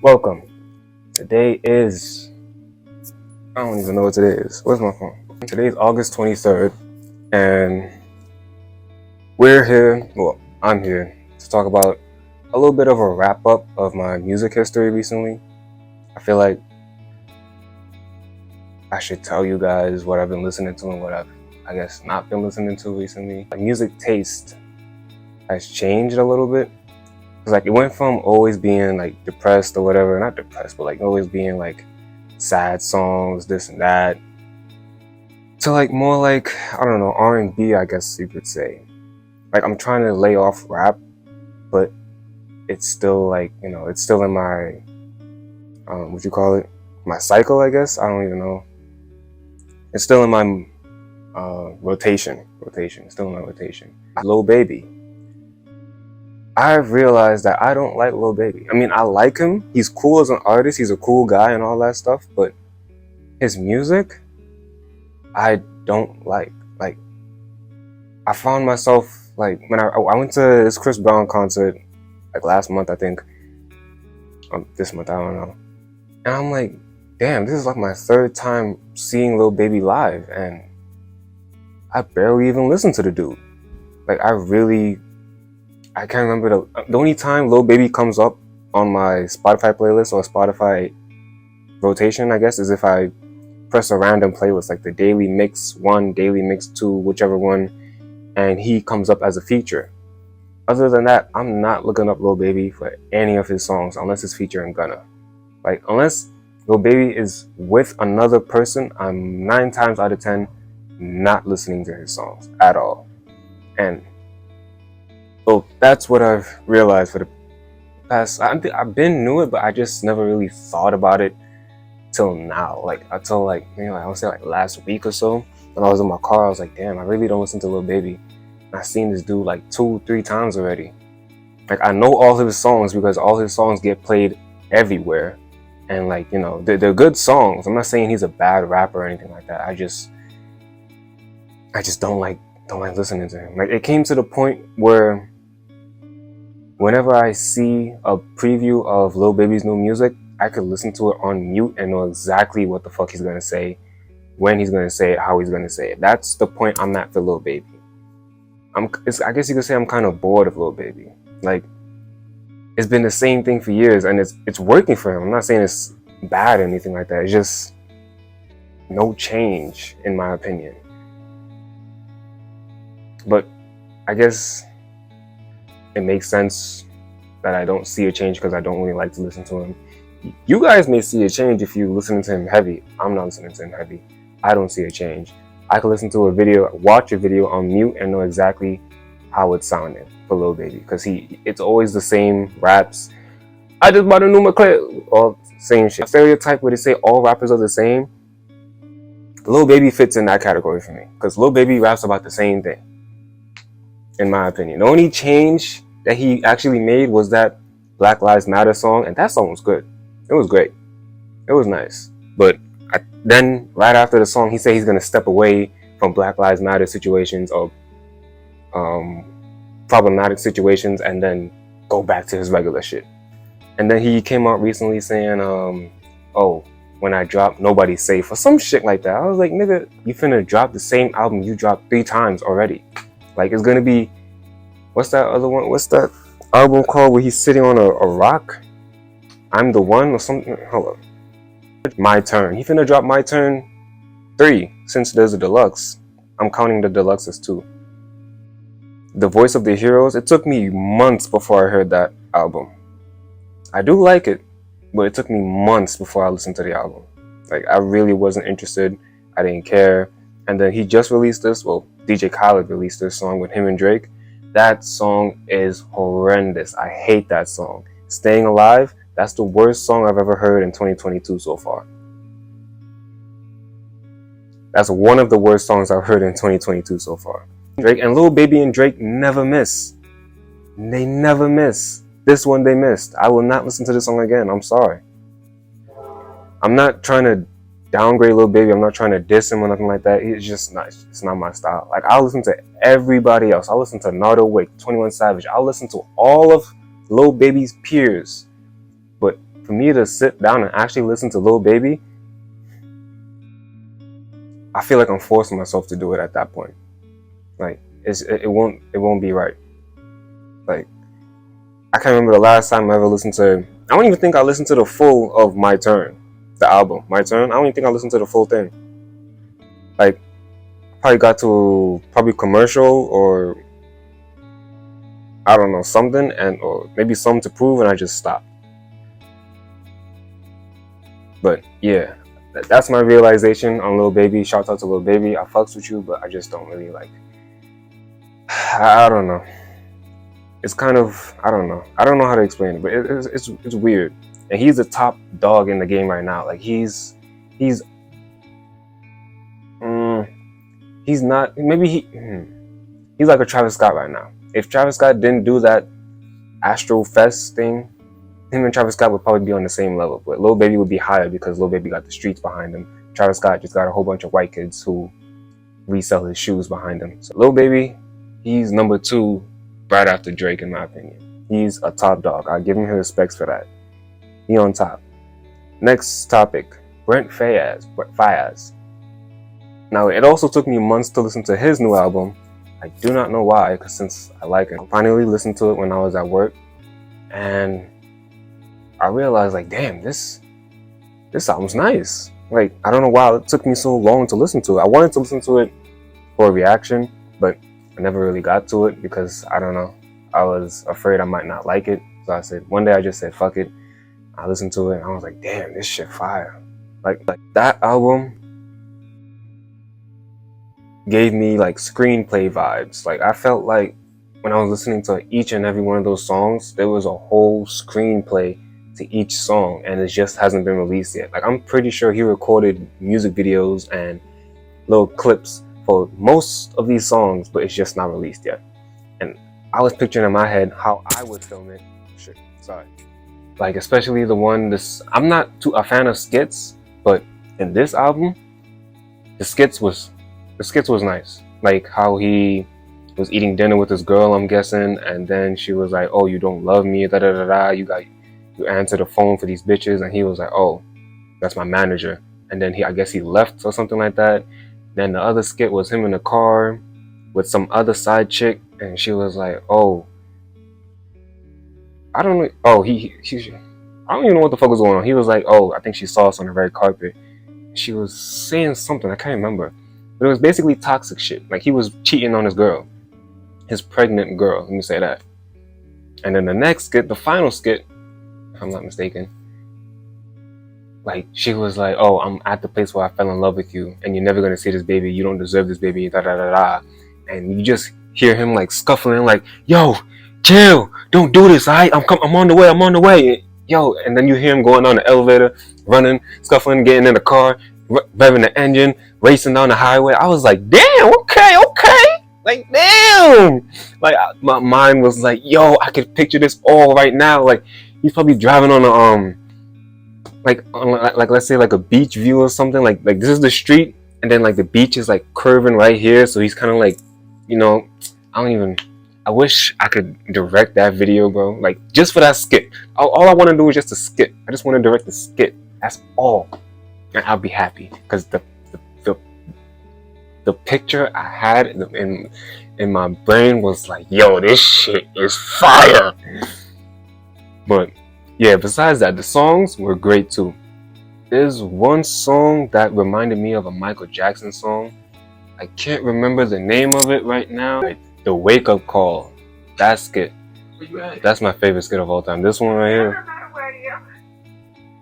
Welcome. Today is, I don't even know what today is. Where's my phone? Today is August 23rd, and I'm here to talk about a little bit of a wrap up of my music history recently. I feel like I should tell you guys what I've been listening to and what I've, not been listening to recently. My music taste has changed a little bit. It went from always being like depressed or whatever, not depressed, but like always being like sad songs, this and that, to like more like, I don't know, R&B, I guess you could say. Like I'm trying to lay off rap, but it's still like, it's still in my, my cycle, I guess. I don't even know. It's still in my rotation. It's still in my rotation. Lil Baby. I've realized that I don't like Lil Baby. I mean, I like him. He's cool as an artist. He's a cool guy and all that stuff. But his music, I don't like. Like, I found myself, like, when I went to this Chris Brown concert, like, last month, I think. This month, I don't know. And I'm like, damn, this is like my third time seeing Lil Baby live. And I barely even listen to the dude. Like, I can't remember the only time Lil Baby comes up on my Spotify playlist or Spotify rotation, I guess, is if I press a random playlist, like the Daily Mix 1, Daily Mix 2, whichever one, and he comes up as a feature. Other than that, I'm not looking up Lil Baby for any of his songs unless it's featuring Gunna. Like, unless Lil Baby is with another person, I'm 9 times out of 10 not listening to his songs at all. And so that's what I've realized for the past. I've been knew it, but I just never really thought about it till now. Like until like maybe I would say like last week or so, when I was in my car, I was like, damn, I really don't listen to Lil Baby. And I've seen this dude like 2-3 times already. Like I know all of his songs because all his songs get played everywhere, and like they're good songs. I'm not saying he's a bad rapper or anything like that. I just don't like listening to him. Like it came to the point where whenever I see a preview of Lil Baby's new music, I could listen to it on mute and know exactly what the fuck he's gonna say, when he's gonna say it, how he's gonna say it. That's the point I'm at for Lil Baby. I guess you could say I'm kind of bored of Lil Baby. Like, it's been the same thing for years, and it's working for him. I'm not saying it's bad or anything like that. It's just no change, in my opinion. But I guess it makes sense that I don't see a change because I don't really like to listen to him. You guys may see a change if you listen to him heavy. I'm not listening to him heavy. I don't see a change. I can listen to watch a video on mute and know exactly how it's sounding for Lil Baby because it's always the same raps. I just bought a new McLaren, all same shit. A stereotype where they say all rappers are the same. Lil Baby fits in that category for me because Lil Baby raps about the same thing, in my opinion. The only change that he actually made was that Black Lives Matter song, and that song was good. It was great. It was nice. But then, right after the song, he said he's going to step away from Black Lives Matter situations or problematic situations and then go back to his regular shit. And then he came out recently saying, when I drop Nobody's Safe or some shit like that. I was like, nigga, you finna drop the same album you dropped 3 times already. Like, it's going to be, what's that other one? What's that album called where he's sitting on a rock? I'm the One or something? Hold up. My Turn. He finna drop My Turn 3 since there's a deluxe. I'm counting the deluxe as 2. The Voice of the Heroes. It took me months before I heard that album. I do like it, but it took me months before I listened to the album. Like, I really wasn't interested. I didn't care. And then he just released this. Well, J.cole released this song with him and Drake. That song is horrendous. I hate that song. Staying Alive, that's the worst song I've ever heard in 2022 so far. That's one of the worst songs I've heard in 2022 so far. Drake and Lil Baby and Drake never miss. They never miss. This one they missed. I will not listen to this song again. I'm sorry. I'm not trying to downgrade Lil Baby. I'm not trying to diss him or nothing like that. It's not my style. Like, I'll listen to everybody else. I'll listen to Nardo Wick, 21 Savage. I'll listen to all of Lil Baby's peers. But for me to sit down and actually listen to Lil Baby, I feel like I'm forcing myself to do it at that point. Like it won't be right. Like I can't remember the last time I ever listened to. I don't even think I listened to the full of My Turn, the album My Turn. I don't even think I listened to the full thing. Like probably got to commercial or I don't know something or maybe something to prove, and I just stopped. But yeah, that's my realization on Lil Baby. Shout out to Lil Baby. I fucks with you, but I just don't really like. I don't know. It's kind of I don't know how to explain it, but it's weird. And he's the top dog in the game right now. Like he's not. Maybe he's like a Travis Scott right now. If Travis Scott didn't do that Astro Fest thing, him and Travis Scott would probably be on the same level. But Lil Baby would be higher because Lil Baby got the streets behind him. Travis Scott just got a whole bunch of white kids who resell his shoes behind him. So Lil Baby, he's number 2 right after Drake in my opinion. He's a top dog. I give him his respects for that. He on top. Next topic, Brent Faiyaz. Now it also took me months to listen to his new album. I do not know why, because since I like it, I finally listened to it when I was at work, and I realized like, damn, this album's nice. Like I don't know why it took me so long to listen to it. I wanted to listen to it for a reaction, but I never really got to it because I don't know. I was afraid I might not like it, so I said one day I just said fuck it. I listened to it and I was like, damn, this shit fire. Like that album gave me like screenplay vibes. Like I felt like when I was listening to each and every one of those songs, there was a whole screenplay to each song, and it just hasn't been released yet. Like I'm pretty sure he recorded music videos and little clips for most of these songs, but it's just not released yet. And I was picturing in my head how I would film it. Shit, sorry. Like especially the one I'm not too a fan of skits, but in this album, the skits was nice. Like how he was eating dinner with his girl, I'm guessing, and then she was like, "Oh, you don't love me, da da da da. You answer the phone for these bitches," and he was like, "Oh, that's my manager." And then I guess he left or something like that. Then the other skit was him in the car with some other side chick, and she was like, "Oh, I don't know. Oh, I don't even know what the fuck was going on." He was like, "Oh, I think she saw us on the red carpet." She was saying something, I can't remember. But it was basically toxic shit. Like he was cheating on his girl. His pregnant girl, let me say that. And then the next skit, the final skit, if I'm not mistaken, like she was like, "Oh, I'm at the place where I fell in love with you, and you're never gonna see this baby. You don't deserve this baby, da da da da." And you just hear him like scuffling, like, "Yo, chill, don't do this, alright? I'm on the way. Yo," and then you hear him going down the elevator, running, scuffling, getting in the car, revving the engine, racing down the highway. I was like, damn, okay. Like, damn. Like, my mind was like, yo, I could picture this all right now. Like, he's probably driving on like let's say like a beach view or something. Like this is the street, and then like the beach is like curving right here. So he's kind of like, I wish I could direct that video, bro. Like, just for that skit. All I want to do is just a skit. I just want to direct the skit. That's all. And I'll be happy. Because the picture I had in my brain was like, yo, this shit is fire. But, yeah, besides that, the songs were great, too. There's one song that reminded me of a Michael Jackson song. I can't remember the name of it right now. The Wake Up Call. That skit. That's my favorite skit of all time. This one right here.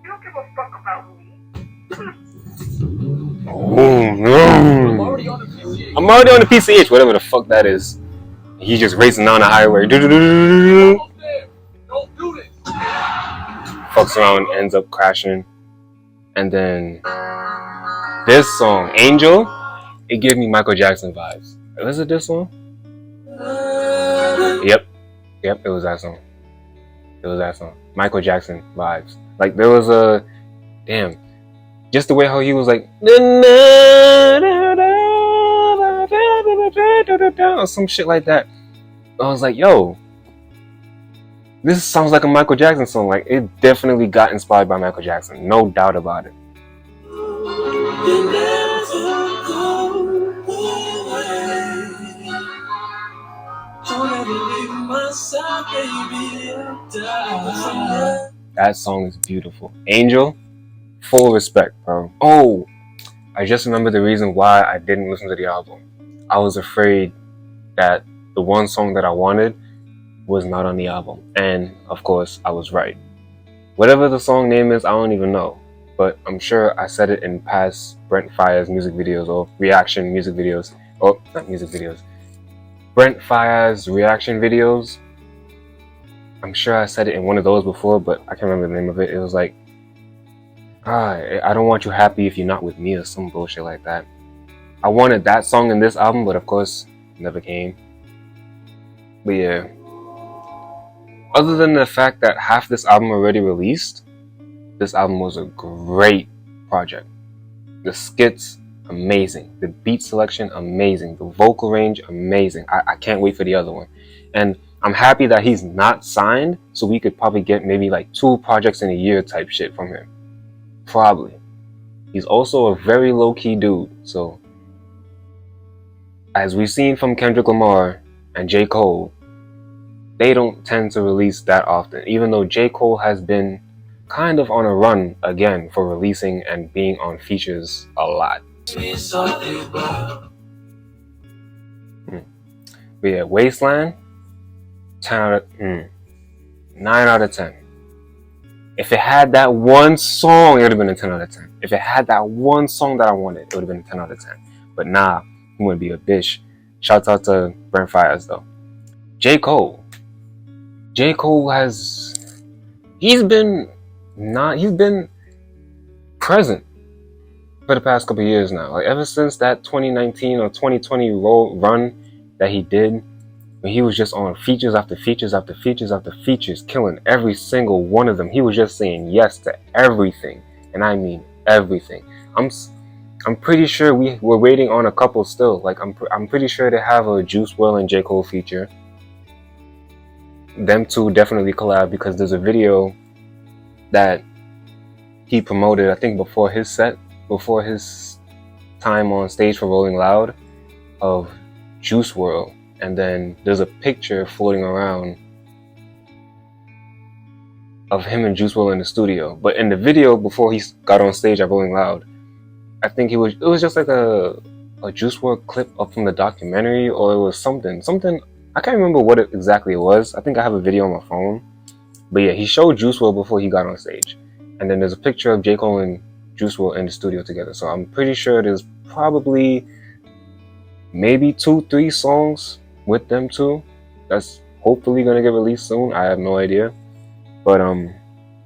You don't give a fuck about me. I'm already on the PCH, whatever the fuck that is. He's just racing down the highway. Don't do this. Fucks around, ends up crashing. And then this song, Angel, it gave me Michael Jackson vibes. Was it this one? Yep, it was that song. Michael Jackson vibes. Like there was just the way how he was like or some shit like that. I was like, yo, This sounds like a Michael Jackson song. Like, it definitely got inspired by Michael Jackson. No doubt about it. That song is beautiful. Angel, full respect, bro. Oh, I just remember the reason why I didn't listen to the album. I was afraid that the one song that I wanted was not on the album. And of course, I was right. Whatever the song name is, I don't even know. But I'm sure I said it in past Brent Faiyaz music videos or reaction music videos. Or not music videos. Brent Faiyaz reaction videos. I'm sure I said it in one of those before, but I can't remember the name of it. It was like, I don't want you happy if you're not with me, or some bullshit like that. I wanted that song in this album, but of course, it never came. But yeah. Other than the fact that half this album already released, this album was a great project. The skits, amazing. The beat selection, amazing. The vocal range, amazing. I can't wait for the other one. And I'm happy that he's not signed, so we could probably get maybe like 2 projects in a year type shit from him. Probably. He's also a very low-key dude, so as we've seen from Kendrick Lamar and J.Cole, they don't tend to release that often, even though J.Cole has been kind of on a run again for releasing and being on features a lot. But yeah, Wasteland, 9 out of 10. If it had that one song, it would have been a 10 out of 10. If it had that one song that I wanted, it would have been a 10 out of 10. But nah, he wouldn't be a bitch. Shouts out to Brent Faiyaz though. J.Cole he's been present for the past couple years now. Like ever since that 2019 or 2020 run that he did, when he was just on features after features after features after features, killing every single one of them. He was just saying yes to everything, and I mean everything. I'm pretty sure we're waiting on a couple still. Like I'm pretty sure they have a Juice WRLD and J.Cole feature. Them two definitely collab because there's a video that he promoted, I think before his time on stage for Rolling Loud, of Juice WRLD. And then there's a picture floating around of him and Juice WRLD in the studio. But in the video before he got on stage at Rolling Loud, I think it was just like a Juice WRLD clip up from the documentary, or it was something. I can't remember what exactly it was. I think I have a video on my phone. But yeah, he showed Juice WRLD before he got on stage. And then there's a picture of J.Cole and Juice WRLD in the studio together. So I'm pretty sure there's probably maybe 2-3 songs with them two that's hopefully gonna get released soon. I have no idea. But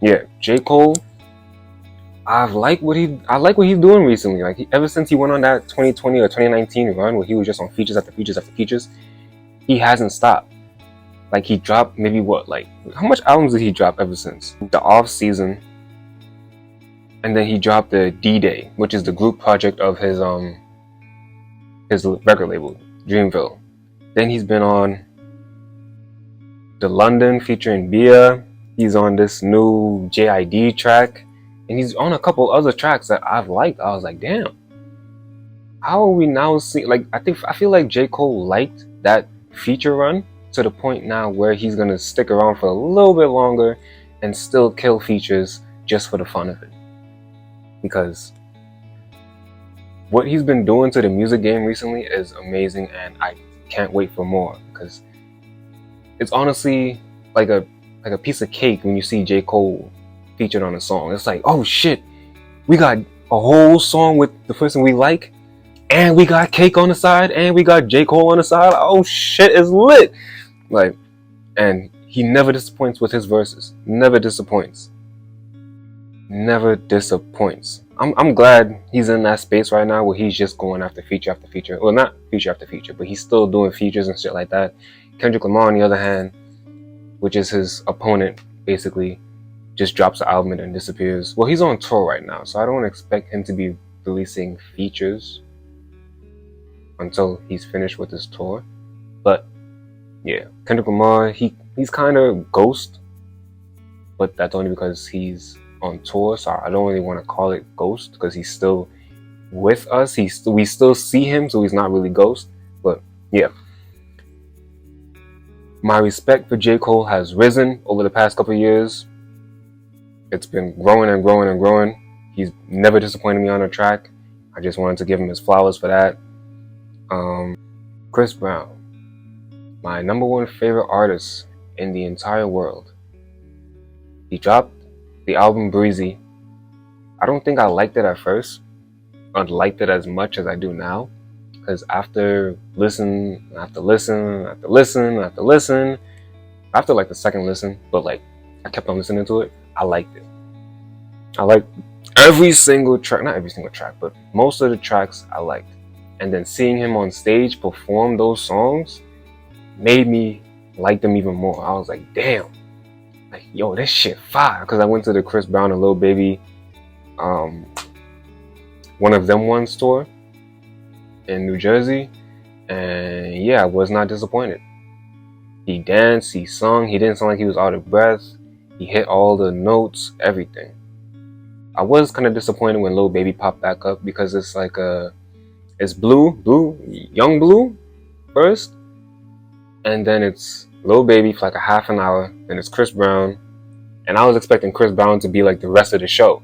yeah, J.Cole, I like what he's doing recently. Like ever since he went on that 2020 or 2019 run where he was just on features after features after features, he hasn't stopped. Like he dropped maybe how much albums did he drop ever since? The Off Season. And then he dropped the D-Day, which is the group project of his record label, Dreamville. Then he's been on the London featuring Bia. He's on this new JID track. And he's on a couple other tracks that I've liked. I was like, damn. How are we now seeing, I feel like J.Cole liked that feature run to the point now where he's gonna stick around for a little bit longer and still kill features just for the fun of it. Because what he's been doing to the music game recently is amazing, and I can't wait for more, because it's honestly like a piece of cake when you see J. Cole featured on a song. It's like, oh shit, we got a whole song with the person we like, and we got cake on the side, and we got J. Cole on the side. Oh shit, it's lit. Like, and he never disappoints with his verses. Never disappoints. I'm glad he's in that space right now where he's just going after feature after feature. Well, not feature after feature, but he's still doing features and shit like that. Kendrick Lamar, on the other hand, which is his opponent, basically just drops the album and then disappears. Well, he's on tour right now, so I don't expect him to be releasing features until he's finished with his tour. But yeah, Kendrick Lamar, he's kind of ghost but that's only because he's on tour, so I don't really want to call it ghost because he's still with us. We still see him, so he's not really ghost. But yeah, my respect for J.Cole has risen over the past couple of years. It's been growing and growing and growing. He's never disappointed me on a track. I just wanted to give him his flowers for that. Chris Brown, my number one favorite artist in the entire world. He dropped the album Breezy. I don't think I liked it at first. I liked it as much as I do now. Because after listen, after like the second listen, but like I kept on listening to it, I liked it. I liked every single track, not every single track, but most of the tracks I liked. And then seeing him on stage perform those songs made me like them even more. I was like, damn, like, yo, this shit fire. Because I went to the Chris Brown and Lil Baby One of Them Ones tour in New Jersey, and yeah, I was not disappointed. He danced, he sung, he didn't sound like he was out of breath, he hit all the notes, everything. I was kind of disappointed when Lil Baby popped back up because it's like it's Young Blue first, and then it's Lil Baby for like a half an hour, then it's Chris Brown, and I was expecting Chris Brown to be like the rest of the show.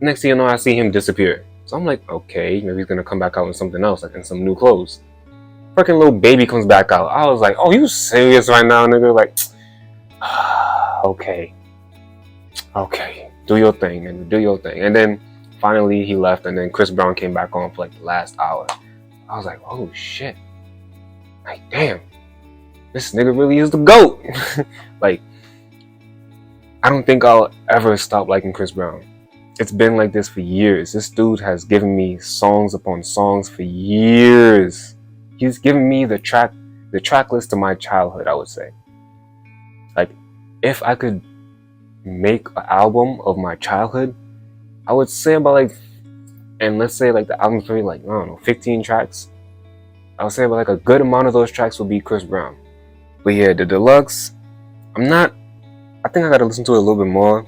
Next thing you know, I see him disappear. So I'm like, okay, maybe he's gonna come back out in something else, like in some new clothes. Freaking Lil Baby comes back out. I was like, oh, you serious right now, nigga? Like, okay, do your thing, nigga, do your thing. And then finally he left, and then Chris Brown came back on for like the last hour. I was like, oh shit, like damn, this nigga really is the GOAT. Like, I don't think I'll ever stop liking Chris Brown. It's been like this for years. This dude has given me songs upon songs for years. He's given me the track list to my childhood, I would say. Like, if I could make an album of my childhood, I would say about like, and let's say like the album's probably like, I don't know, 15 tracks. I would say about like a good amount of those tracks would be Chris Brown. But yeah, the deluxe, I think I gotta listen to it a little bit more.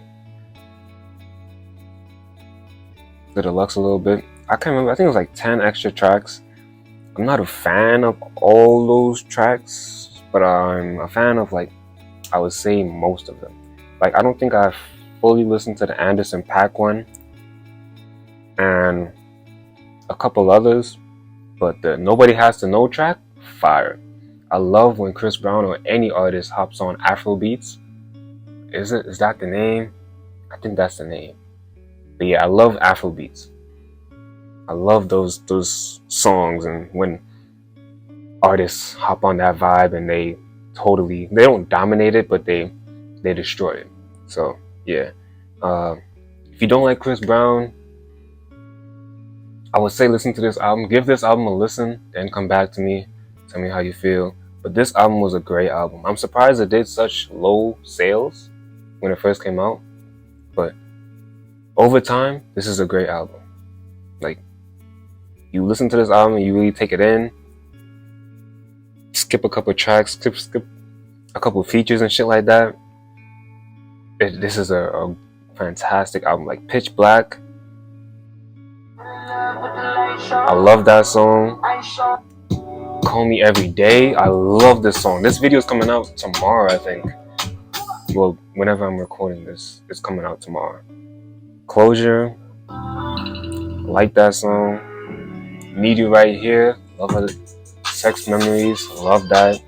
The deluxe a little bit. I can't remember. I think it was like 10 extra tracks. I'm not a fan of all those tracks, but I'm a fan of, like, I would say most of them. Like, I don't think I've fully listened to the Anderson .Paak one and a couple others, but the Nobody Has to Know track, fire. I love when Chris Brown or any artist hops on Afro beats. Is that the name? I think that's the name. But yeah, I love Afro beats. I love those songs, and when artists hop on that vibe and they don't dominate it, but they destroy it. So yeah, if you don't like Chris Brown, I would say listen to this album. Give this album a listen, then come back to me, tell me how you feel. But this album was a great album. I'm surprised it did such low sales when it first came out, but over time, this is a great album. Like, you listen to this album and you really take it in, skip a couple tracks, skip a couple features and shit like that. This is a fantastic album. Like Pitch Black, I love that song. Call Me Every Day, I love this song. This video is coming out tomorrow, I think. Well, whenever I'm recording this, it's coming out tomorrow. Closure, like that song. Need You Right Here, love it. Sex Memories, love that.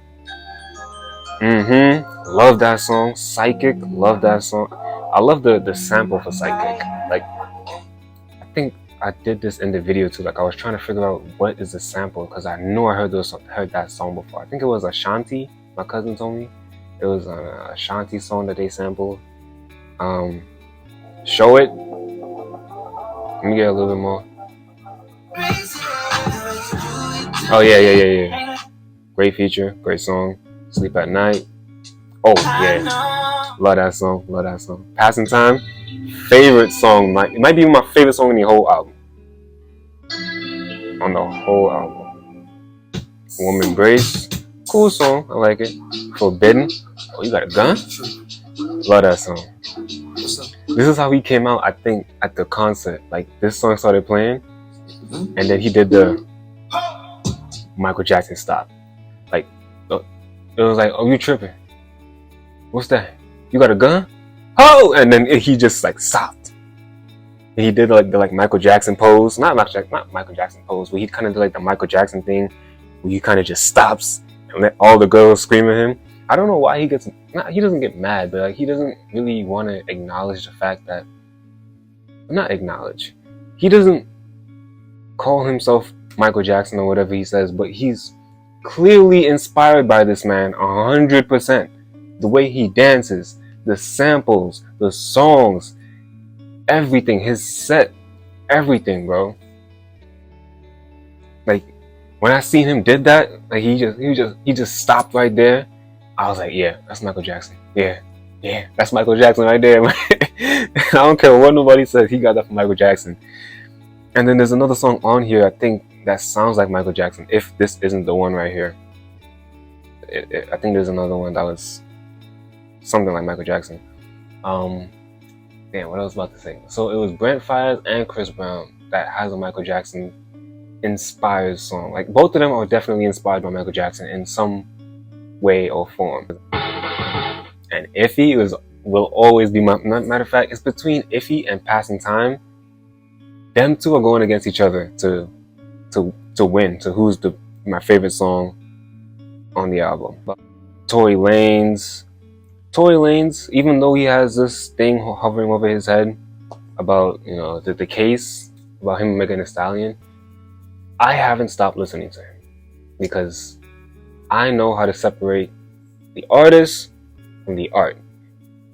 Love that song. Psychic, love that song. I love the sample for Psychic. Like, I think I did this in the video too. Like, I was trying to figure out what is the sample because I knew I heard that song before. I think it was Ashanti. My cousin told me it was an Ashanti song that they sampled. Show It. Let me get a little bit more. Oh yeah. Great feature, great song. Sleep at Night. Oh yeah, love that song. Passing Time, favorite song. It might be my favorite song in the whole album. On the whole album. Warm Embrace, cool song. I like it. Forbidden. Oh, you got a gun? Love that song. This is how he came out, I think, at the concert. Like, this song started playing, and then he did the Michael Jackson stop. Like, it was like, oh, you tripping? What's that? You got a gun? Oh! And then he just like stopped. And he did like the Michael Jackson pose. Not Michael Jackson pose, but he kind of did like the Michael Jackson thing where he kind of just stops and let all the girls scream at him. I don't know why he doesn't get mad, but like he doesn't really want to acknowledge the fact that, not acknowledge, he doesn't call himself Michael Jackson or whatever he says, but he's clearly inspired by this man 100%. The way he dances, the samples, the songs, everything, his set, everything, bro. Like, when I seen him did that, like he just stopped right there. I was like, yeah, that's Michael Jackson. Yeah, that's Michael Jackson right there. I don't care what nobody says, he got that from Michael Jackson. And then there's another song on here, I think, that sounds like Michael Jackson, if this isn't the one right here. I think there's another one that was something like Michael Jackson. Damn, what I was about to say. So it was Brent Faiyaz and Chris Brown that has a Michael Jackson inspired song. Like, both of them are definitely inspired by Michael Jackson in some way or form. And Iffy will always be my, matter of fact, it's between Iffy and Passing Time. Them two are going against each other to win, to who's my favorite song on the album. But Tory Lanez, even though he has this thing hovering over his head about, you know, the case about him making a stallion, I haven't stopped listening to him because I know how to separate the artist from the art.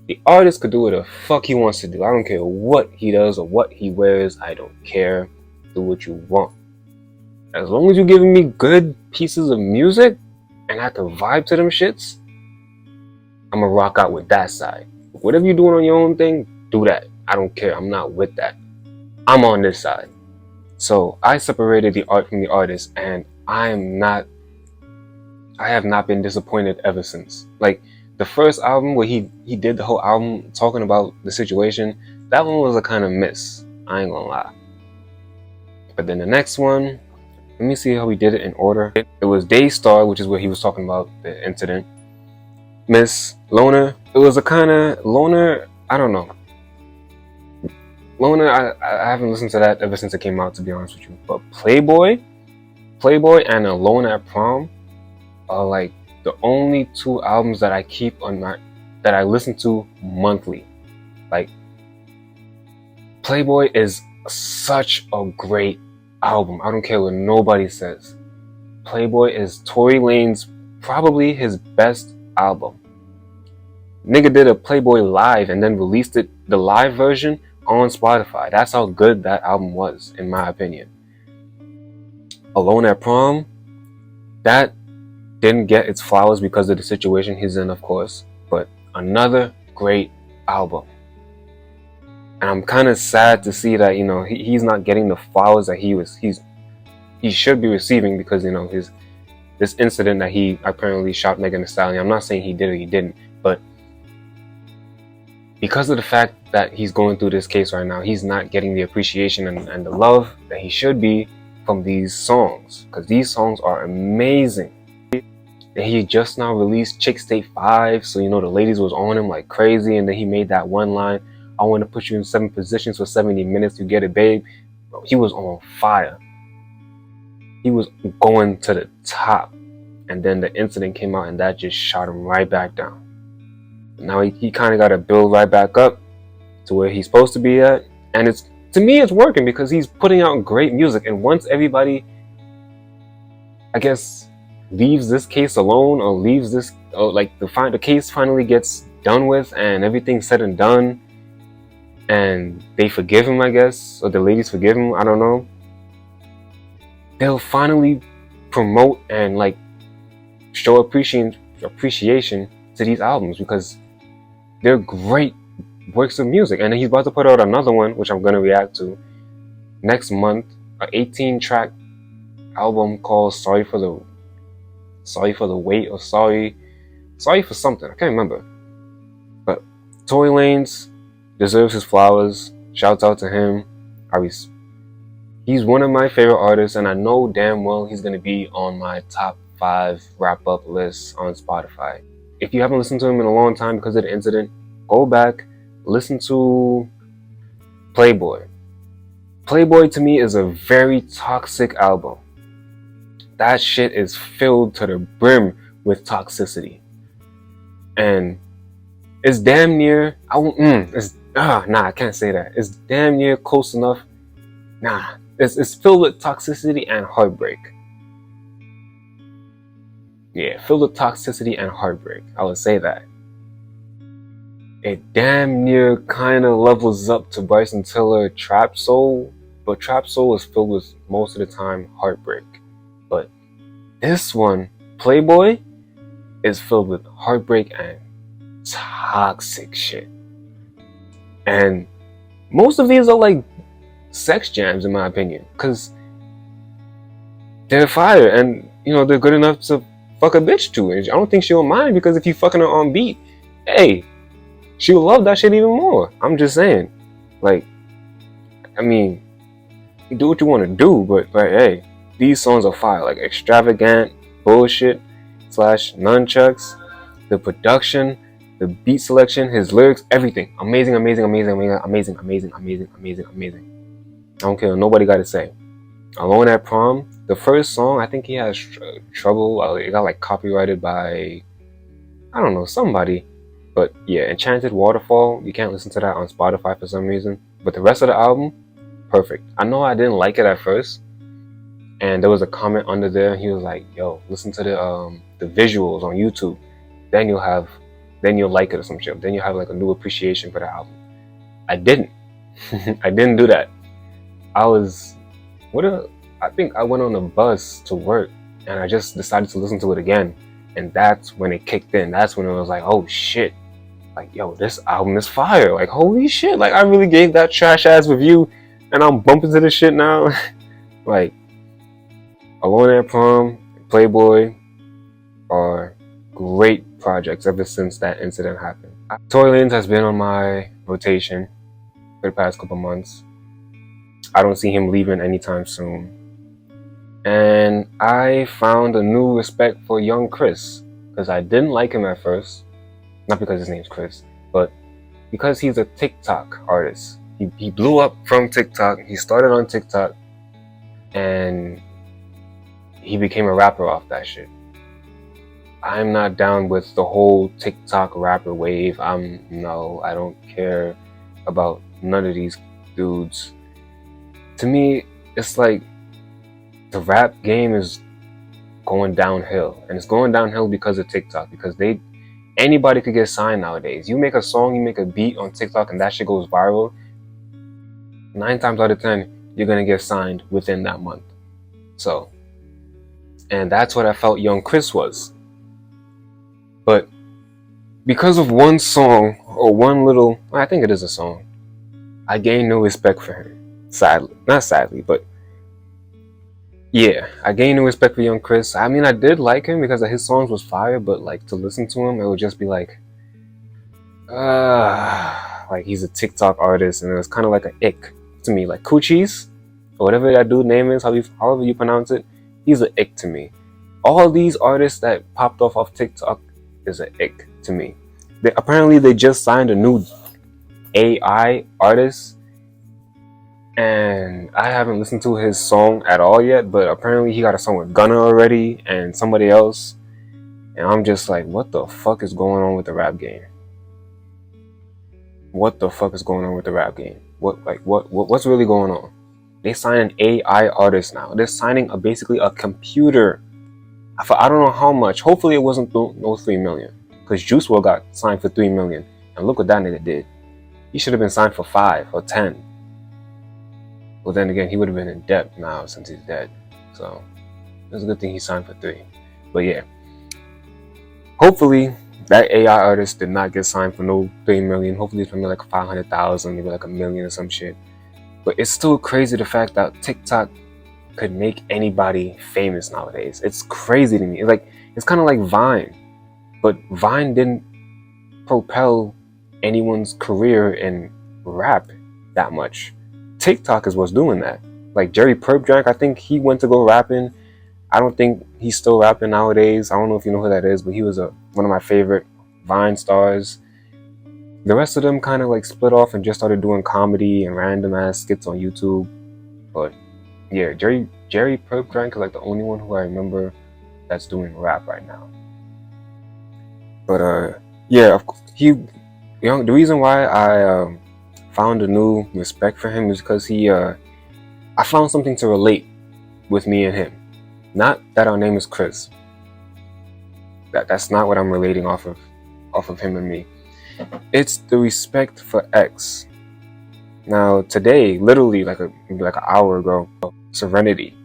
The artist could do what the fuck he wants to do. I don't care what he does or what he wears. I don't care. Do what you want. As long as you're giving me good pieces of music and I can vibe to them shits, I'm gonna rock out with that side. Whatever you're doing on your own thing, do that. I don't care. I'm not with that. I'm on this side. So I separated the art from the artist, and I have not been disappointed ever since. Like, the first album where he did the whole album talking about the situation, that one was a kind of miss. I ain't gonna lie. But then the next one, let me see how he did it in order. It was Daystar, which is where he was talking about the incident. Miss Loner, it was a kind of Loner, I don't know. Loner, I haven't listened to that ever since it came out, to be honest with you. But Playboy and Alone at Prom are like the only two albums that I keep on that I listen to monthly. Like, Playboy is such a great album. I don't care what nobody says. Playboy is Tory Lanez, probably his best album. Nigga did a Playboy live and then released it, the live version, on Spotify. That's how good that album was, in my opinion. Alone at Prom, that didn't get its flowers because of the situation he's in, of course, but another great album. And I'm kind of sad to see that, you know, he's not getting the flowers that he should be receiving because, you know, this incident that he apparently shot Megan Thee Stallion. I'm not saying he did or he didn't, but because of the fact that he's going through this case right now, he's not getting the appreciation and the love that he should be from these songs, because these songs are amazing. And he just now released Chick State 5, so, you know, the ladies was on him like crazy, and then he made that one line, I want to put you in 7 positions for 70 minutes to get it, babe. Bro, he was on fire. He was going to the top. And then the incident came out, and that just shot him right back down. Now he kind of got to build right back up to where he's supposed to be at. And to me, it's working because he's putting out great music. And once everybody, I guess, leaves this case alone, or leaves this, or like the case finally gets done with and everything's said and done, and they forgive him, I guess, or the ladies forgive him, I don't know, they'll finally promote and like show appreciation to these albums because they're great works of music. And he's about to put out another one, which I'm going to react to next month, an 18-track album called Sorry for the Wait, or Sorry for something, I can't remember. But Tory Lanez deserves his flowers. Shouts out to him. He's one of my favorite artists, and I know damn well he's gonna be on my top 5 wrap-up list on Spotify. If you haven't listened to him in a long time because of the incident, go back, listen to Playboy. Playboy to me is a very toxic album. That shit is filled to the brim with toxicity. And it's damn near, I can't say that. It's damn near close enough. It's filled with toxicity and heartbreak. Yeah, filled with toxicity and heartbreak. I would say that. It damn near kind of levels up to Bryson Tiller Trap Soul, but Trap Soul is filled with, most of the time, heartbreak. But this one, Playboy, is filled with heartbreak and toxic shit. And most of these are like sex jams, in my opinion, because they're fire and, you know, they're good enough to fuck a bitch to. And I don't think she'll mind, because if you fucking her on beat, hey, she'll love that shit even more. I'm just saying. Like, I mean, you do what you want to do, but like, hey, these songs are fire. Like, extravagant bullshit / nunchucks, the production, the beat selection, his lyrics, everything. Amazing. I don't care what nobody got to say. Alone at Prom, the first song, I think he has trouble. It got like copyrighted by, I don't know, somebody. But yeah, Enchanted Waterfall, you can't listen to that on Spotify for some reason. But the rest of the album, perfect. I know I didn't like it at first, and there was a comment under there. He was like, "Yo, listen to the visuals on YouTube. Then you'll like it or some shit. Then you'll have like a new appreciation for the album." I didn't. I didn't do that. I think I went on a bus to work, and I just decided to listen to it again, and that's when it kicked in. That's when it was like, oh shit, like, yo, this album is fire. Like, holy shit, like, I really gave that trash ass review, and I'm bumping to this shit now. Like, Alone at Prom, Playboy are great projects ever since that incident happened. Tory Lanez has been on my rotation for the past couple months. I don't see him leaving anytime soon. And I found a new respect for young Chris, because I didn't like him at first. Not because his name's Chris, but because he's a TikTok artist. He blew up from TikTok. He started on TikTok, and he became a rapper off that shit. I'm not down with the whole TikTok rapper wave. I don't care about none of these dudes. To me, it's like the rap game is going downhill, and it's going downhill because of TikTok, because anybody could get signed nowadays. You make a song, you make a beat on TikTok, and that shit goes viral. 9 times out of 10, you're gonna get signed within that month. So, and that's what I felt young Chris was. But because of one song, or one little, I think it is a song, I gained no respect for him. Not sadly, but yeah, I gained no respect for young Chris. I mean, I did like him because his songs was fire, but like, to listen to him, it would just be like he's a TikTok artist, and it was kind of like an ick to me, like Coochies, or whatever that dude's name is, however you pronounce it. He's an ick to me. All these artists that popped off TikTok is an ick to me. Apparently they just signed a new AI artist, and I haven't listened to his song at all yet, but apparently he got a song with Gunna already and somebody else, and I'm just like, what the fuck is going on with the rap game? What's really going on? They sign an AI artist now. They're signing basically a computer. I don't know how much. Hopefully it wasn't no 3 million, because Juice WRLD got signed for 3 million, and look what that nigga did. He should have been signed for 5 or 10. Well, then again, he would have been in debt now since he's dead. So it's a good thing he signed for 3. But yeah, hopefully that AI artist did not get signed for no 3 million. Hopefully it's maybe like 500,000, maybe like $1 million or some shit. But it's still crazy the fact that TikTok could make anybody famous nowadays. It's crazy to me. It's kind of like Vine, but Vine didn't propel anyone's career in rap that much. TikTok is what's doing that. Like Jerry Perpdrank, I think he went to go rapping. I don't think he's still rapping nowadays. I don't know if you know who that is, but he was one of my favorite Vine stars. The rest of them kind of like split off and just started doing comedy and random ass skits on YouTube. But yeah, Jerry Perpdrank is like the only one who I remember that's doing rap right now. But yeah, the reason why I found a new respect for him is because I found something to relate with me and him. Not that our name is Chris. That's not what I'm relating off of him and me. It's the respect for X. Now today, literally maybe like an hour ago, Serenity,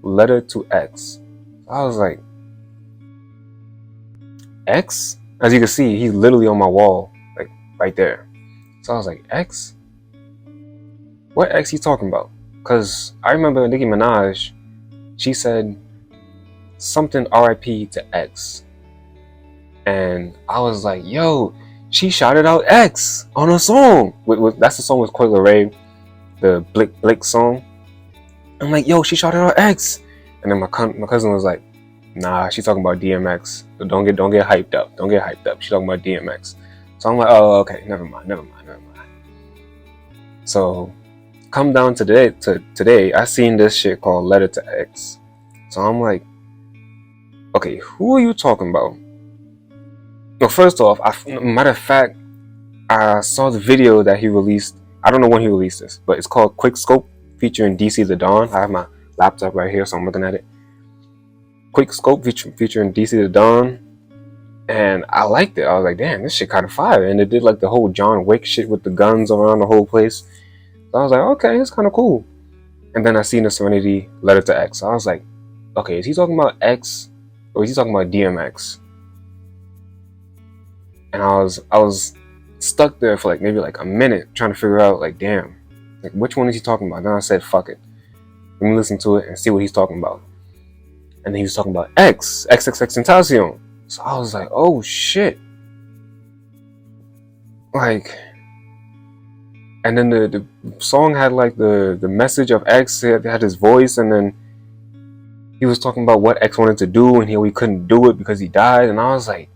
letter to X. I was like, X? As you can see, he's literally on my wall, like right there. So I was like, X? What X he talking about? Because I remember Nicki Minaj, she said something RIP to X. And I was like, yo, she shouted out X on a song. That's the song with Coi Leray, the Blick Blick song. I'm like, yo, she shouted out X. And then my cousin was like, nah, she's talking about DMX. So don't get hyped up. Don't get hyped up. She's talking about DMX. So I'm like, oh, okay, never mind. So come down to today, I seen this shit called Letter to X. So I'm like, okay, who are you talking about? No, first off, matter of fact, I saw the video that he released. I don't know when he released this, but it's called Quick Scope featuring DC the Don. I have my laptop right here, so I'm looking at it. Quick Scope featuring DC the Don. And I liked it. I was like, damn, this shit kind of fire. And it did like the whole John Wick shit with the guns around the whole place. So I was like, okay, it's kind of cool. And then I seen the Serenity Letter to X. So I was like, okay, is he talking about X or is he talking about DMX? And I was stuck there for maybe a minute trying to figure out damn, which one is he talking about? Then I said, fuck it. Let me listen to it and see what he's talking about. And then he was talking about XXXTentacion. So I was like, oh shit. And then the song had the message of X, it had his voice, and then he was talking about what X wanted to do and he couldn't do it because he died. And I was like,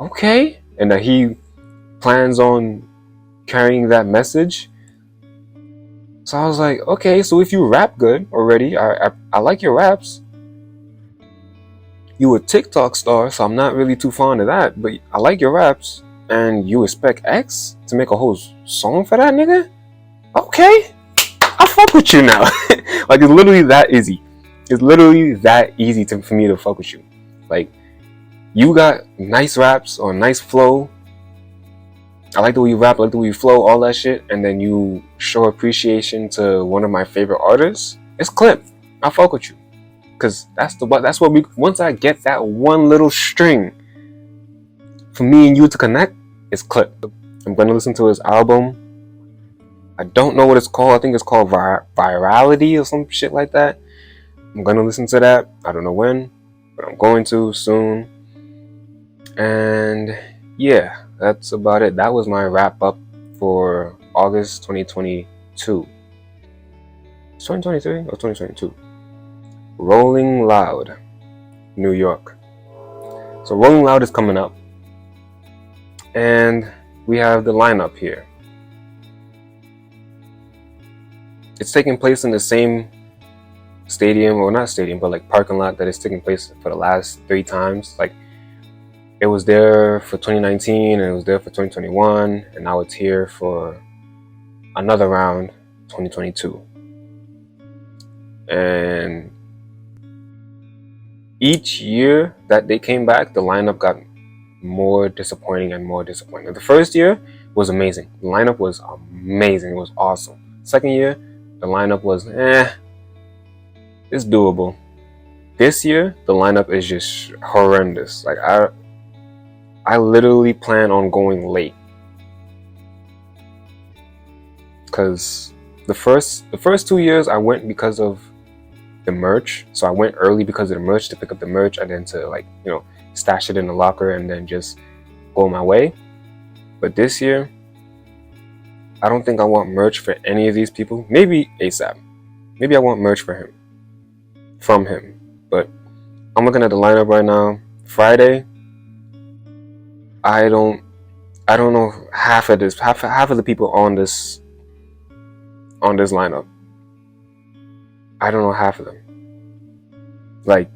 okay. And that he plans on carrying that message. So I was like, okay, so if you rap good already, I like your raps. You a TikTok star, so I'm not really too fond of that, but I like your raps. And you expect X to make a whole song for that nigga? Okay, I fuck with you now. It's literally that easy. It's literally that easy for me to fuck with you. You got nice raps or nice flow. I like the way you rap, I like the way you flow, all that shit. And then you show appreciation to one of my favorite artists. It's Clip. I fuck with you. Because that's what once I get that one little string for me and you to connect, it's Clip. I'm going to listen to his album. I don't know what it's called. I think it's called Virality or some shit like that. I'm going to listen to that. I don't know when, but I'm going to soon. And yeah, that's about it. That was my wrap up for August 2022. It's 2023 or 2022? Rolling Loud, New York. So Rolling Loud is coming up. And we have the lineup here. It's taking place in the same stadium, or not stadium, but parking lot that it's taking place for the last 3 times. It was there for 2019 and it was there for 2021, and now it's here for another round, 2022. And each year that they came back, the lineup got more disappointing and more disappointing. The first year was amazing. The lineup was amazing. It was awesome. Second year, the lineup was it's doable. This year, the lineup is just horrendous. I literally plan on going late. Because the first 2 years I went because of the merch. So I went early because of the merch, to pick up the merch and then to stash it in the locker and then just go my way. But this year, I don't think I want merch for any of these people. Maybe ASAP. Maybe I want merch for him. From him. But I'm looking at the lineup right now. Friday, I don't know half of the people on this lineup. I don't know half of them. Like,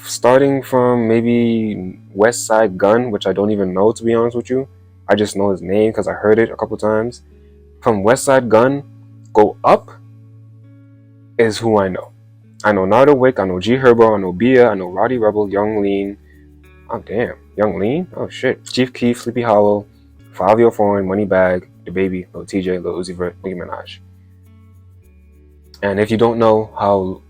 starting from maybe West Side Gun, which I don't even know, to be honest with you. I just know his name because I heard it a couple times. From West Side Gun, go up is who I know. I know Nardo Wick, I know G Herbo, I know Bia, I know Roddy Rebel, Young Lean. Oh damn, Young Lean? Oh shit. Chief Keef, Sleepy Hollow, Fabio Foreign, Moneybagg, The Baby, Lil TJ, Lil Uzi Vert, Nicki Minaj. And if you don't know how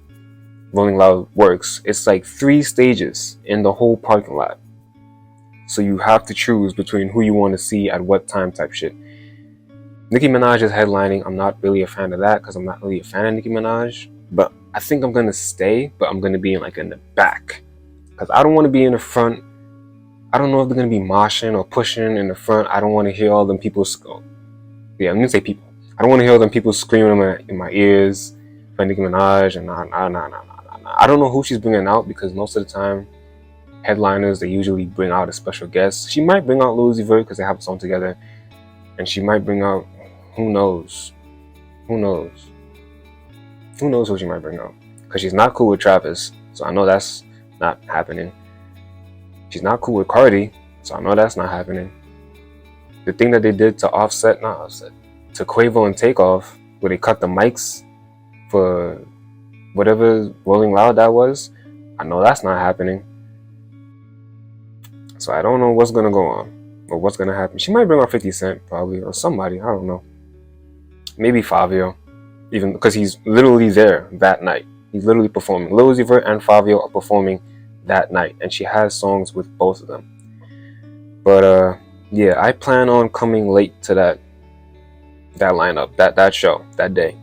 Rolling Loud works, it's like 3 stages in the whole parking lot. So you have to choose between who you want to see at what time type shit. Nicki Minaj is headlining. I'm not really a fan of that because I'm not really a fan of Nicki Minaj. But I think I'm going to stay, but I'm going to be in the back. Because I don't want to be in the front. I don't know if they're going to be moshing or pushing in the front. I don't want to hear all them people. Yeah, I'm going to say people. I don't want to hear all them people screaming in my ears for Nicki Minaj. And nah. I don't know who she's bringing out because most of the time, headliners, they usually bring out a special guest. She might bring out Lil Uzi Vert because they have a song together. And she might bring out, who knows who she might bring out. Because she's not cool with Travis, so I know that's not happening. She's not cool with Cardi, so I know that's not happening. The thing that they did to to Quavo and Takeoff, where they cut the mics for whatever Rolling Loud that was, I know that's not happening. So I don't know what's gonna go on or what's gonna happen. She might bring out 50 Cent probably, or somebody, I don't know. Maybe Fabio, even because he's literally there that night. He's literally performing. Lil Uzi Vert and Fabio are performing that night, and she has songs with both of them. But yeah, I plan on coming late to that lineup, that show, that day.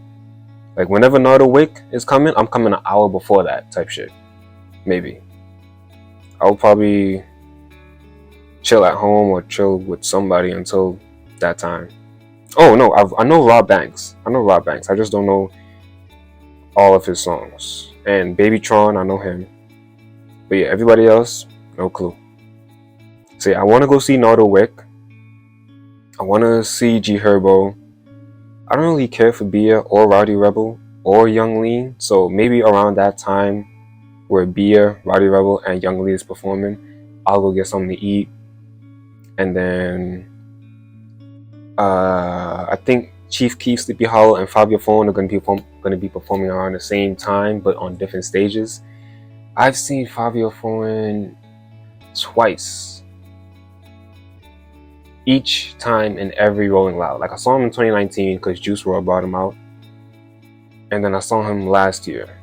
Like whenever Nardo Wick is coming, I'm coming an hour before that type shit. Maybe. I'll probably chill at home or chill with somebody until that time. Oh no, I know Rob Banks. I just don't know all of his songs. And Baby Tron, I know him. But yeah, everybody else, no clue. So yeah, I want to go see Nardo Wick. I want to see G Herbo. I don't really care for Bia or Roddy Rebel or Young Lean. So maybe around that time where Bia, Roddy Rebel, and Young Lean is performing, I'll go get something to eat. And then I think Chief Keef, Sleepy Hollow, and Fabio Foreign are going to be performing around the same time, but on different stages. I've seen Fabio Foreign twice. Each time in every Rolling Loud. Like I saw him in 2019 because Juice WRLD brought him out. And then I saw him last year.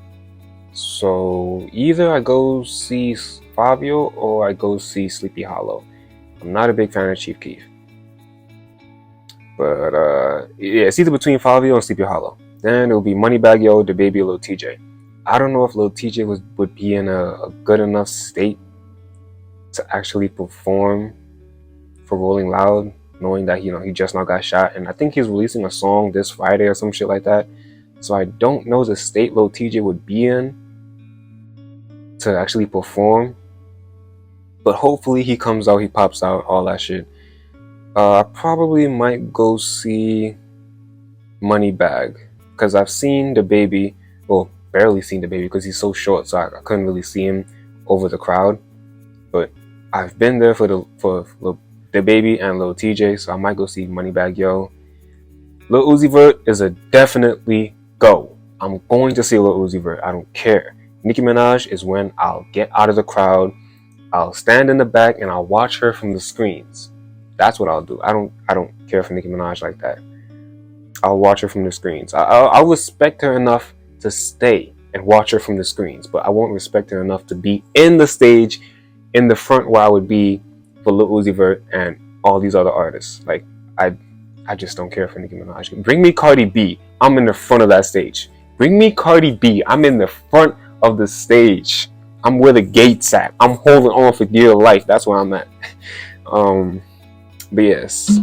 So either I go see Fabio or I go see Sleepy Hollow. I'm not a big fan of Chief Keef. But yeah, it's either between Fabio and Sleepy Hollow. Then it'll be Moneybagg Yo, The Baby, Lil TJ. I don't know if Lil TJ would be in a good enough state to actually perform for Rolling Loud, knowing that he just now got shot, and I think he's releasing a song this Friday or some shit like that. So I don't know the state Lil TJ would be in to actually perform. But hopefully he comes out, he pops out, all that shit. I probably might go see Moneybagg because I've seen The Baby, well, barely seen The Baby because he's so short, so I couldn't really see him over the crowd. But I've been there for The Baby and Lil TJ, so I might go see Moneybagg Yo. Lil Uzi Vert is a definitely go. I'm going to see Lil Uzi Vert. I don't care. Nicki Minaj is when I'll get out of the crowd. I'll stand in the back and I'll watch her from the screens. That's what I'll do. I don't care for Nicki Minaj like that. I'll watch her from the screens. I'll respect her enough to stay and watch her from the screens, but I won't respect her enough to be in the stage, in the front where I would be for Lil Uzi Vert and all these other artists. Like I just don't care for Nicki Minaj. Bring me Cardi B. I'm in the front of that stage. Bring me Cardi B. I'm in the front of the stage. I'm where the gate's at. I'm holding on for dear life. That's where I'm at. But yes,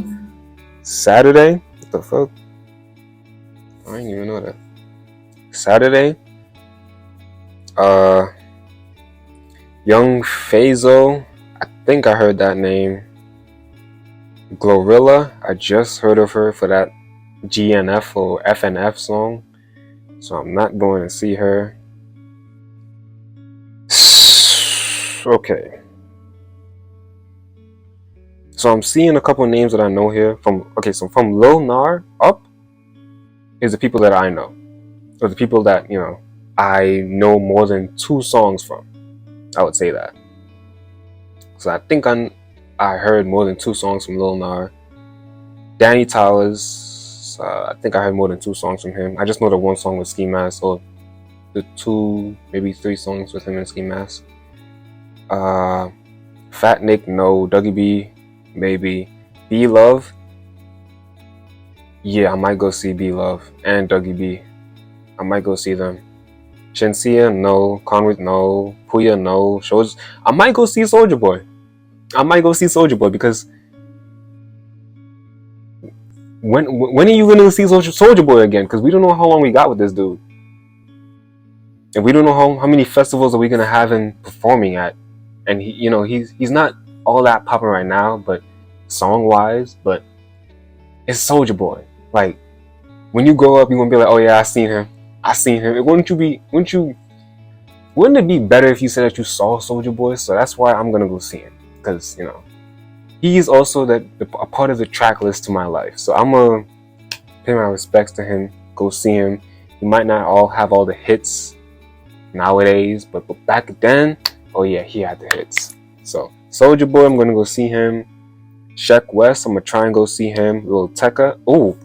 Saturday. What the fuck? I didn't even know that. Saturday. Young Fazo. I think I heard that name. Glorilla. I just heard of her for that GNF or FNF song. So I'm not going to see her. Okay. So I'm seeing a couple names that I know here. So from Lil Nar up is the people that I know. Or the people that, I know more than 2 songs from. I would say that. So I think I heard more than 2 songs from Lil Nar. Danny Towers, I think I heard more than 2 songs from him. I just know the 1 song with Ski Mask, or the 2, maybe 3 songs with him and Ski Mask. Fat Nick, no. Dougie B, maybe. B Love, yeah, I might go see B Love and Dougie B. I might go see them. Shensia, no. Conway, no. Puya, no. Shows. I might go see Soulja Boy. Because when are you gonna see Soulja Boy again? Because we don't know how long we got with this dude, and we don't know how many festivals are we gonna have him performing at. And he's not all that popping right now, but song wise, but it's Soulja Boy. Like, when you grow up, you're gonna be like, oh yeah, I seen him. Wouldn't it be better if you said that you saw Soulja Boy? So that's why I'm gonna go see him, because he's also a part of the track list to my life. So I'm gonna pay my respects to him, go see him. He might not have all the hits nowadays, but back then, oh yeah, he had the hits. So Soulja Boy, I'm gonna go see him. Sheck West, I'm gonna try and go see him. Lil Tecca, oh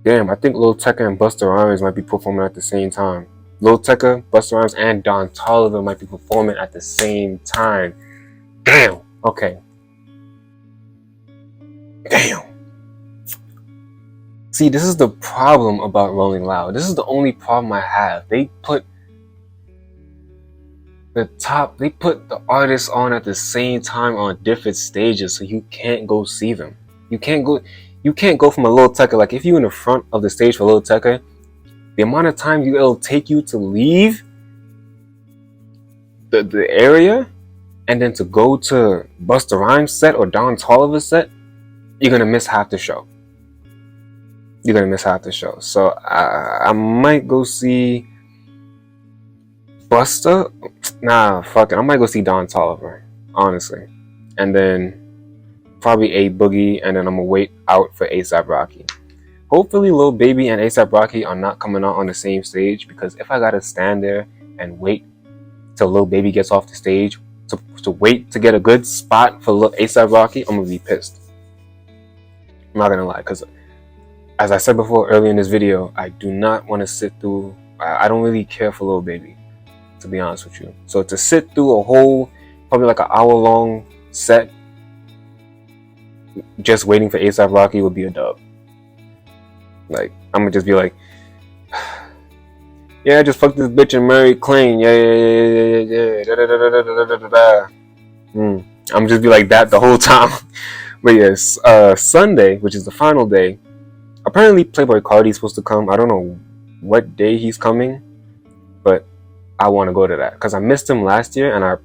damn, I think Lil Tecca and Busta Rhymes might be performing at the same time. Lil Tecca, Busta Rhymes, and Don Toliver might be performing at the same time. Damn. Okay. Damn. See, this is the problem about Rolling Loud. This is the only problem I have. They put the artists on at the same time on different stages, so you can't go see them. You can't go from a Lil Tecca. Like, if you're in the front of the stage for Lil Tecca, the amount of time it'll take you to leave the area and then to go to Busta Rhymes set or Don Toliver set, you're gonna miss half the show. So I might go see Busta. Nah, fuck it. I might go see Don Toliver, honestly, and then probably A Boogie, and then I'm gonna wait out for A$AP Rocky. Hopefully Lil Baby and A$AP Rocky are not coming out on the same stage, because if I gotta stand there and wait till Lil Baby gets off the stage to wait to get a good spot for A$AP Rocky, I'm gonna be pissed. I'm not gonna lie, because as I said before earlier in this video, I do not want to sit through. I don't really care for Lil Baby, to be honest with you. So to sit through a whole, probably like an hour-long set, just waiting for A$AP Rocky would be a dub. Like, I'm gonna just be like, yeah, just fuck this bitch and marry clean. Yeah. I'm just be like that the whole time. But yes, Sunday, which is the final day, apparently Playboi Carti's supposed to come. I don't know what day he's coming, but I want to go to that because I missed him last year, and I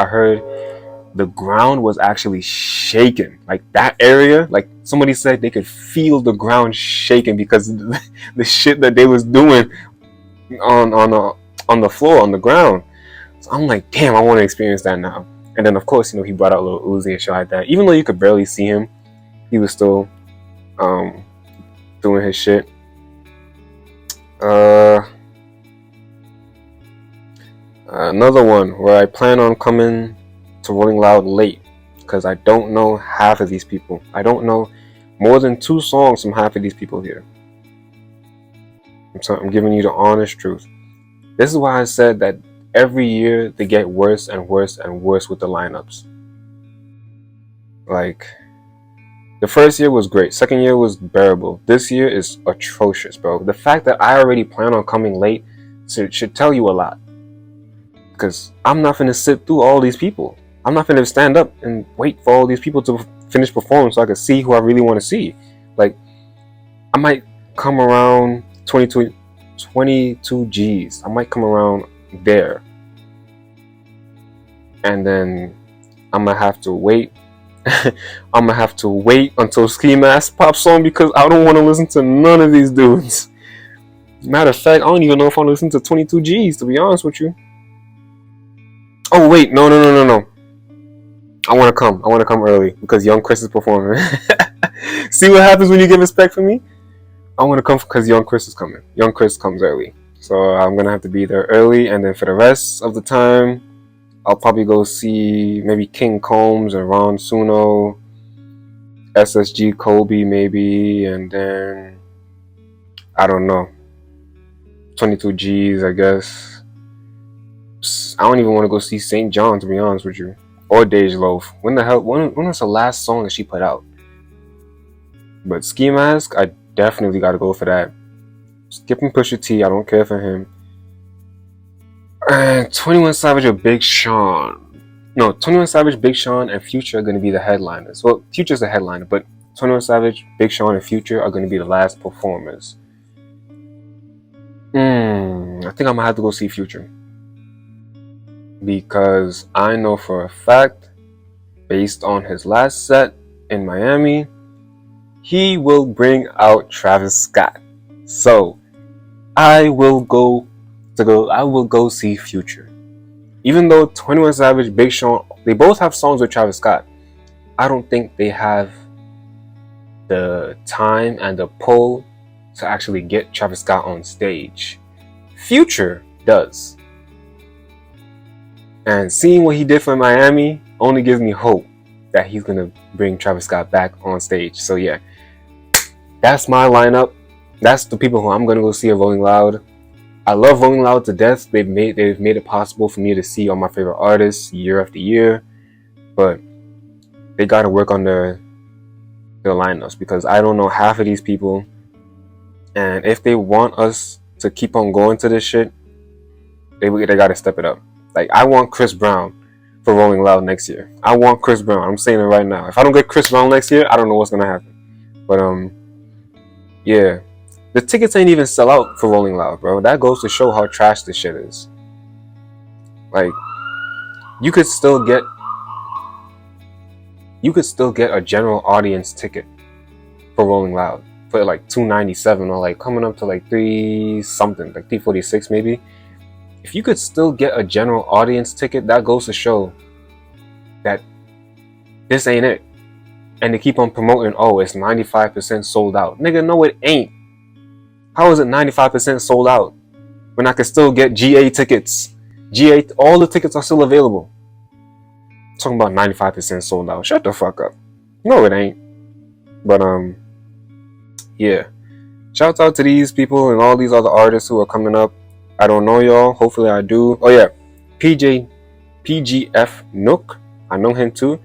heard the ground was actually shaking. Like, that area, like somebody said they could feel the ground shaking because the shit that they was doing on the floor, on the ground. So I'm like, damn, I want to experience that now. And then of course, he brought out Lil Uzi and shit like that. Even though you could barely see him, he was still doing his shit. Another one where I plan on coming to Rolling Loud late, because I don't know half of these people. I don't know more than 2 songs from half of these people here. So I'm giving you the honest truth. This is why I said that every year they get worse and worse and worse with the lineups. Like, the first year was great. Second year was bearable. This year is atrocious, bro. The fact that I already plan on coming late should tell you a lot. Because I'm not going to sit through all these people. I'm not gonna stand up and wait for all these people to finish performing so I can see who I really want to see. Like, I might come around 22 G's. I might come around there. And then I'm gonna have to wait. I'm gonna have to wait until Ski Mask pops on because I don't want to listen to none of these dudes. Matter of fact, I don't even know if I want to listen to 22 G's, to be honest with you. Oh wait, no. I want to come early because Young Chris is performing. See what happens when you get respect for me? I want to come because Young Chris is coming. Young Chris comes early. So I'm going to have to be there early. And then for the rest of the time, I'll probably go see maybe King Combs and Ron Suno, SSG Kobe maybe. And then, I don't know, 22 G's, I guess. I don't even want to go see St. John, to be honest with you. Or Dej Loaf. When was the last song that she put out? But Ski Mask, I definitely gotta go for that. Skipping Pusha T, I don't care for him. And 21 Savage or Big Sean. No, 21 Savage, Big Sean, and Future are gonna be the headliners. Well, Future's the headliner, but 21 Savage, Big Sean, and Future are gonna be the last performers. I think I'm gonna have to go see Future. Because I know for a fact, based on his last set in Miami, he will bring out Travis Scott. So I will go see Future. Even though 21 Savage, Big Sean, they both have songs with Travis Scott, I don't think they have the time and the pull to actually get Travis Scott on stage. Future does. And seeing what he did for Miami only gives me hope that he's going to bring Travis Scott back on stage. So yeah, that's my lineup. That's the people who I'm going to go see at Rolling Loud. I love Rolling Loud to death. They've made it possible for me to see all my favorite artists year after year. But they got to work on their lineups because I don't know half of these people. And if they want us to keep on going to this shit, they got to step it up. Like, I want Chris Brown for Rolling Loud next year. I want Chris Brown. I'm saying it right now. If I don't get Chris Brown next year, I don't know what's going to happen. But, yeah. The tickets ain't even sell out for Rolling Loud, bro. That goes to show how trash this shit is. Like, you could still get a general audience ticket for Rolling Loud for like $297 or like coming up to like $346 maybe. If you could still get a general audience ticket, that goes to show that this ain't it. And they keep on promoting, oh, it's 95% sold out. Nigga, no it ain't. How is it 95% sold out when I can still get GA tickets? GA, all the tickets are still available. Talking about 95% sold out. Shut the fuck up. No, it ain't. But, yeah. Shouts out to these people and all these other artists who are coming up. I don't know y'all. Hopefully I do. Oh yeah, PGF Nook. I know him too,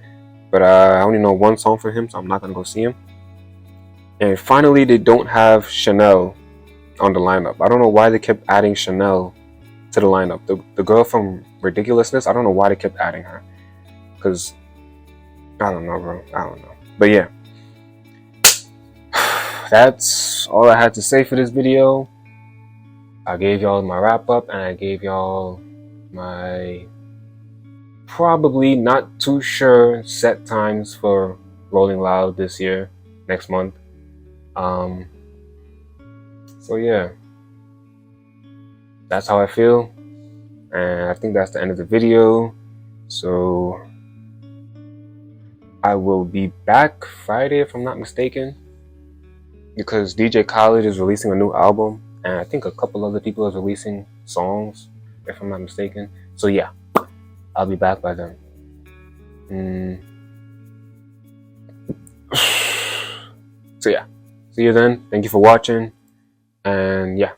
but I only know one song for him, so I'm not gonna go see him. And finally, they don't have Chanel on the lineup. I don't know why they kept adding Chanel to the lineup. The girl from Ridiculousness. I don't know why they kept adding her. Cause I don't know, bro. I don't know. But yeah, that's all I had to say for this video. I gave y'all my wrap up and I gave y'all my probably not too sure set times for Rolling Loud this year, next month. So yeah, that's how I feel. And I think that's the end of the video. So I will be back Friday if I'm not mistaken, because DJ Khaled is releasing a new album. And I think a couple other people are releasing songs, if I'm not mistaken. So yeah, I'll be back by then. So yeah, see you then. Thank you for watching. And yeah.